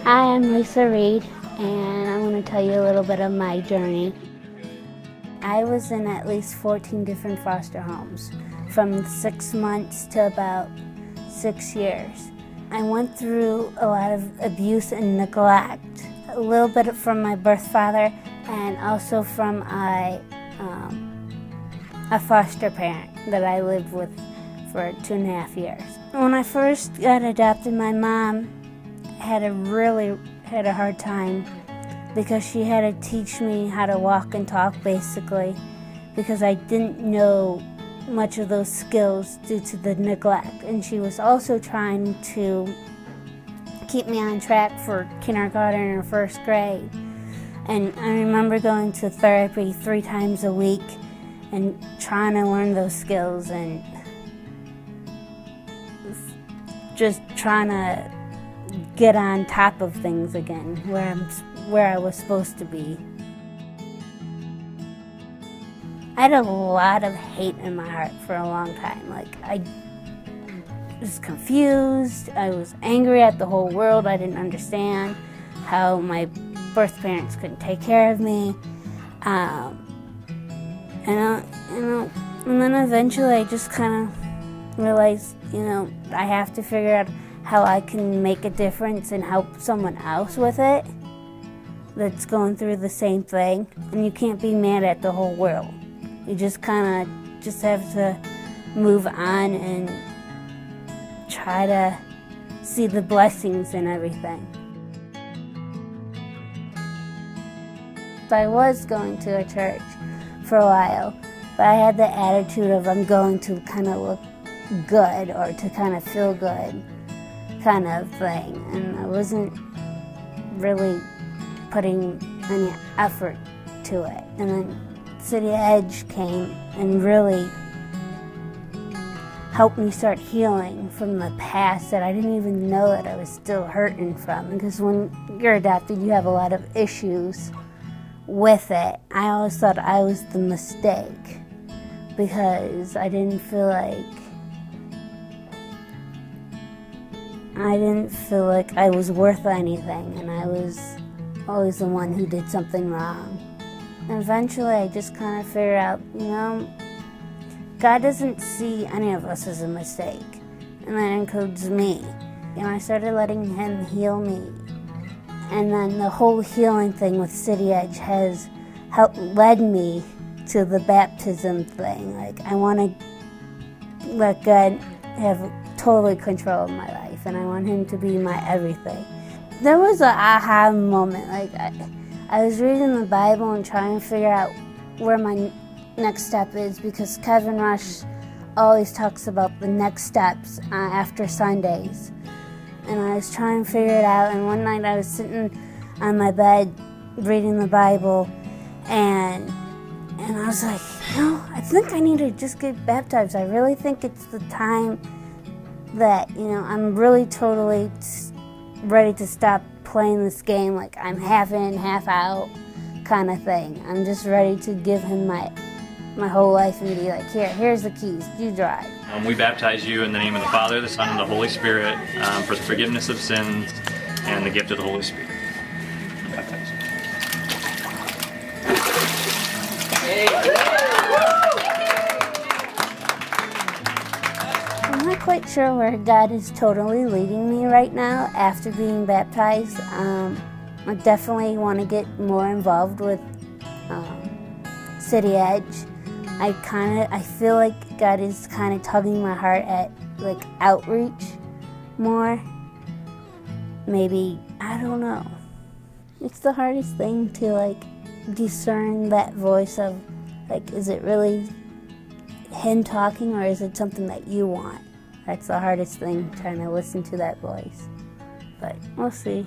Hi, I'm Lisa Reed, and I'm going to tell you a little bit of my journey. I was in at least 14 different foster homes, from 6 months to about 6 years. I went through a lot of abuse and neglect, a little bit from my birth father and also from a foster parent that I lived with for 2.5 years. When I first got adopted, my mom had a hard time because she had to teach me how to walk and talk, basically, because I didn't know much of those skills due to the neglect. And she was also trying to keep me on track for kindergarten or first grade. And I remember going to therapy 3 times a week and trying to learn those skills and just trying to get on top of things again, where I was supposed to be. I had a lot of hate in my heart for a long time. Like, I was confused, I was angry at the whole world. I didn't understand how my birth parents couldn't take care of me. And then eventually I just kind of realized, I have to figure out how I can make a difference and help someone else with it that's going through the same thing. And you can't be mad at the whole world. You just kind of have to move on and try to see the blessings in everything. I was going to a church for a while, but I had the attitude of I'm going to kind of look good or to kind of feel good kind of thing, and I wasn't really putting any effort to it. And then CityEdge came and really helped me start healing from the past that I didn't even know that I was still hurting from, because when you're adopted you have a lot of issues with it. I always thought I was the mistake because I didn't feel like I was worth anything, and I was always the one who did something wrong. And eventually I just kind of figured out, God doesn't see any of us as a mistake, and that includes me. And I started letting Him heal me. And then the whole healing thing with CityEdge has led me to the baptism thing. Like, I want to let God have totally control of my life, and I want Him to be my everything. There was an aha moment. Like, I was reading the Bible and trying to figure out where my next step is, because Kevin Rush always talks about the next steps after Sundays. And I was trying to figure it out, and one night I was sitting on my bed reading the Bible, and I was like, I think I need to just get baptized. I really think it's the time that, I'm really totally ready to stop playing this game like I'm half in, half out kind of thing. I'm just ready to give Him my whole life and be like, here's the keys, you drive. We baptize you in the name of the Father, the Son, and the Holy Spirit for the forgiveness of sins and the gift of the Holy Spirit. Baptize. I'm not quite sure where God is totally leading me right now after being baptized. I definitely want to get more involved with CityEdge. I feel like God is kind of tugging my heart at like outreach more. Maybe, I don't know. It's the hardest thing to like discern that voice of like, is it really Him talking or is it something that you want? That's the hardest thing, trying to listen to that voice. But we'll see.